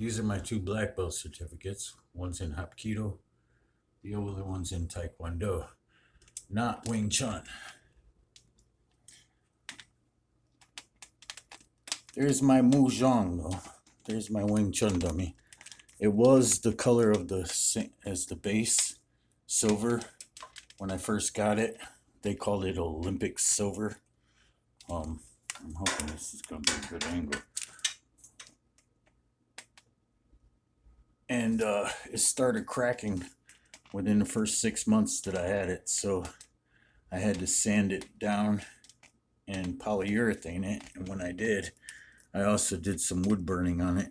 These are my two black belt certificates. One's in Hapkido, the other one's in Taekwondo, not Wing Chun. There's my Muzhong though. There's my Wing Chun dummy. It was the color of as the base, silver. When I first got it, they called it Olympic silver. I'm hoping this is gonna be a good angle. And it started cracking within the first 6 months that I had it, so I had to sand it down and polyurethane it. And when I did, I also did some wood burning on it.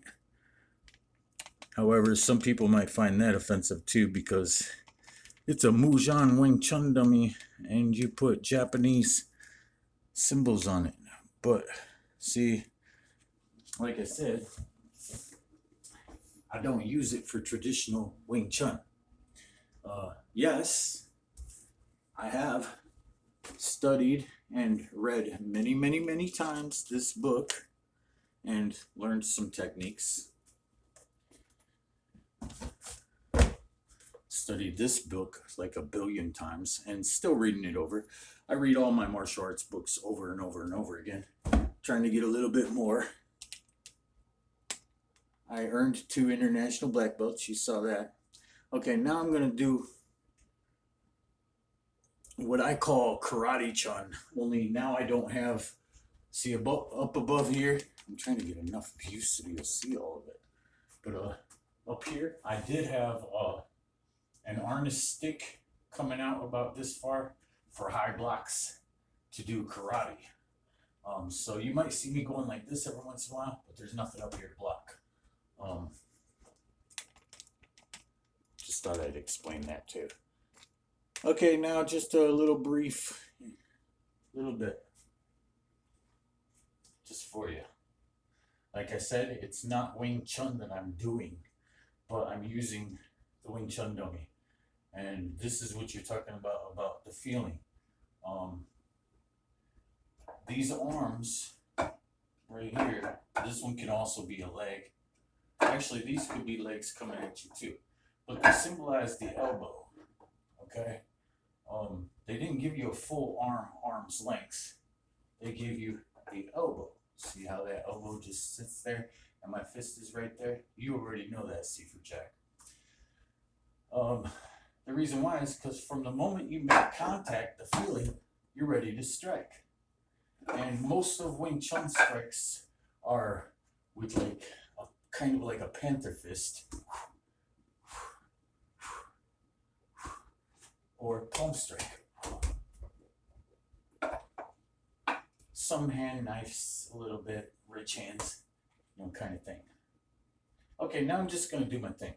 However, some people might find that offensive too, because it's a Muzhan Wing Chun dummy and you put Japanese symbols on it. But see, like I said, I don't use it for traditional Wing Chun. Yes, I have studied and read many, many, many times this book and learned some techniques. Studied this book like a billion times and still reading it over. I read all my martial arts books over and over and over again, trying to get a little bit more. I earned 2 international black belts. You saw that. Okay, now I'm going to do what I call karate chun. Only now I don't have, see up above here, I'm trying to get enough view so you'll see all of it. But up here, I did have an harness stick coming out about this far for high blocks to do karate. So you might see me going like this every once in a while, but there's nothing up here to block. Just thought I'd explain that too. Okay, now just a little bit, just for you. Like I said, it's not Wing Chun that I'm doing, but I'm using the Wing Chun dummy. And this is what you're talking about the feeling. These arms right here, this one can also be a leg. Actually, these could be legs coming at you too. But they symbolize the elbow, okay? They didn't give you a full arm's length. They give you the elbow. See how that elbow just sits there and my fist is right there? You already know that, Sifu Jack. The reason why is because from the moment you make contact, the feeling, you're ready to strike. And most of Wing Chun strikes are with like kind of like a panther fist or palm strike. Some hand knives, a little bit, rich hands, kind of thing. Okay, now I'm just going to do my thing.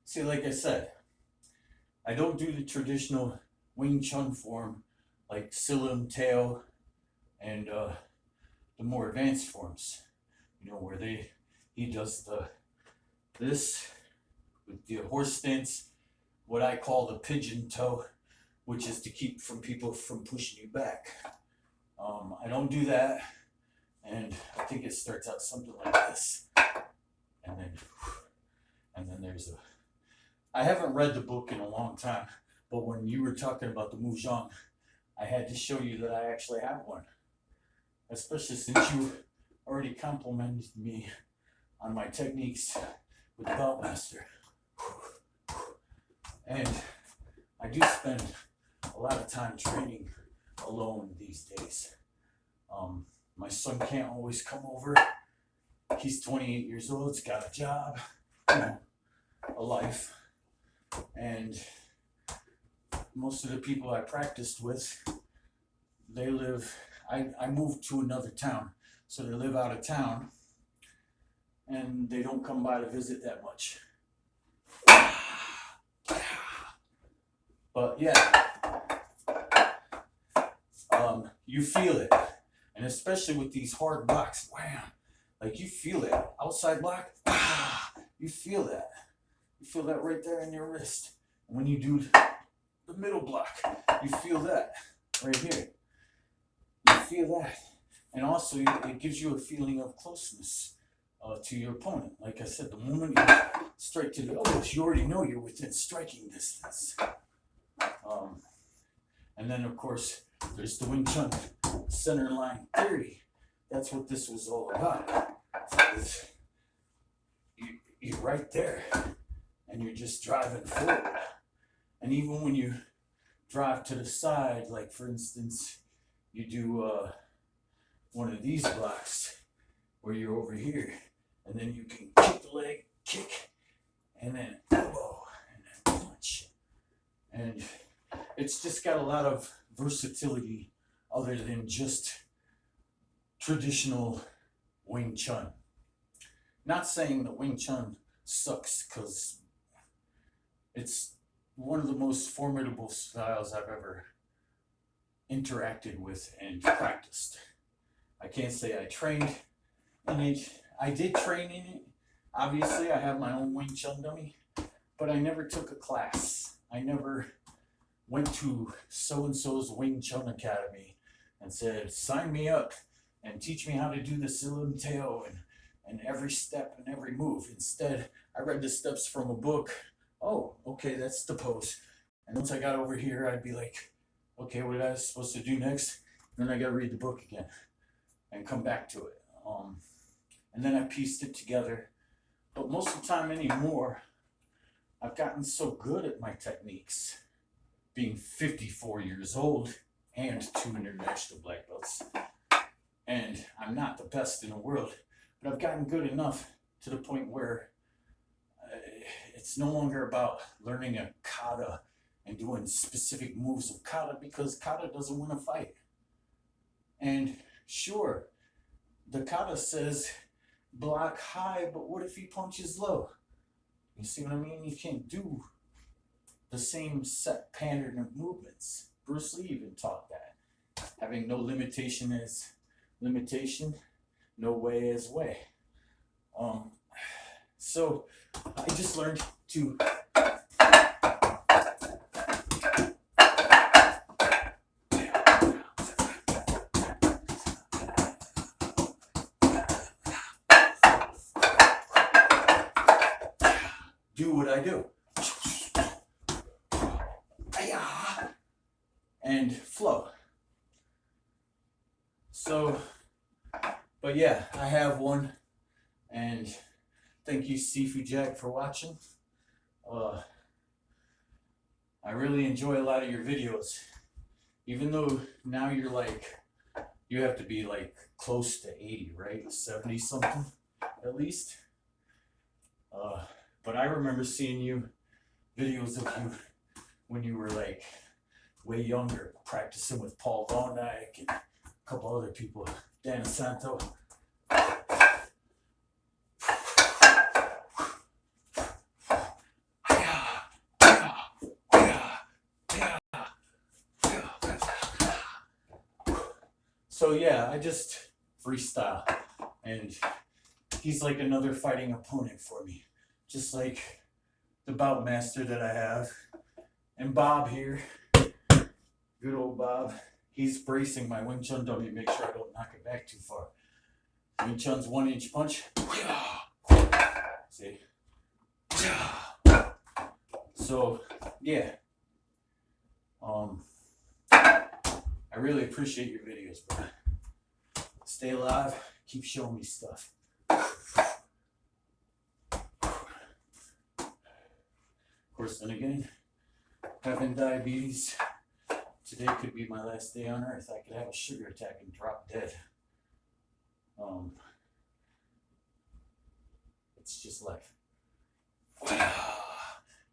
See, like I said, I don't do the traditional Wing Chun form like Silim Teo and the more advanced forms, where he does this with the horse stance, what I call the pigeon toe, which is to keep people from pushing you back. I don't do that, and I think it starts out something like this, and then there's a. I haven't read the book in a long time, but when you were talking about the Muzhong, I had to show you that I actually have one. Especially since you already complimented me on my techniques with the belt master. And I do spend a lot of time training alone these days. My son can't always come over. He's 28 years old, he's got a job, a life. And most of the people I practiced with, they live, I moved to another town, so they live out of town. and they don't come by to visit that much. But yeah, you feel it, and especially with these hard blocks, wham, like you feel it. Outside block, you feel that. You feel that right there in your wrist. And when you do the middle block, you feel that right here. You feel that. And also, it gives you a feeling of closeness to your opponent. Like I said, the moment you strike to the elbows, you already know you're within striking distance. And then, of course, there's the Wing Chun center line theory. That's what this was all about. You're right there, and you're just driving forward. And even when you drive to the side, like for instance, you do one of these blocks where you're over here, and then you can kick the leg, kick, and then elbow, and then punch. And it's just got a lot of versatility other than just traditional Wing Chun. Not saying that Wing Chun sucks, because it's one of the most formidable styles I've ever interacted with and practiced. I can't say I trained in it. I did train in it. Obviously, I have my own Wing Chun dummy, but I never took a class. I never went to so-and-so's Wing Chun Academy and said, sign me up and teach me how to do the Silim Teo and every step and every move. Instead, I read the steps from a book. Oh, okay, that's the pose. And once I got over here, I'd be like, okay, what am I supposed to do next? And then I got to read the book again and come back to it. And then I pieced it together. But most of the time anymore, I've gotten so good at my techniques, being 54 years old and 2 international black belts. And I'm not the best in the world, but I've gotten good enough to the point where it's no longer about learning a kata and doing specific moves of kata, because kata doesn't win a fight. And sure, the kata says block high, but what if he punches low? You see what I mean? You can't do the same set pattern of movements. Bruce Lee even taught that. Having no limitation is limitation, no way is way. So I just learned to do what I do and flow. So, but yeah, I have one, and thank you, Sifu Jack, for watching. I really enjoy a lot of your videos, even though now you're like, you have to be like close to 80, right? 70 something at least. But I remember seeing you, videos of you when you were like way younger, practicing with Paul Von Dyke and a couple other people, Dan Santo. So yeah, I just freestyle, and he's like another fighting opponent for me, just like the bout master that I have. And Bob here, good old Bob, he's bracing my Wing Chun dummy to make sure I don't knock it back too far. Wing Chun's 1-inch punch. See? So yeah, I really appreciate your videos, bro. Stay alive, keep showing me stuff. Of course, then again, having diabetes, today could be my last day on earth. I could have a sugar attack and drop dead. It's just life.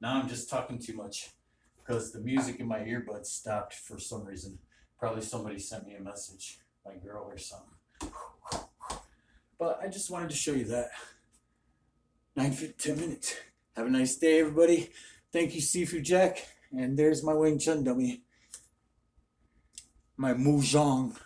Now I'm just talking too much because the music in my earbuds stopped for some reason. Probably somebody sent me a message, my girl or something. But I just wanted to show you that. 10 minutes. Have a nice day, everybody. Thank you, Sifu Jack. And there's my Wing Chun dummy. My Mujong.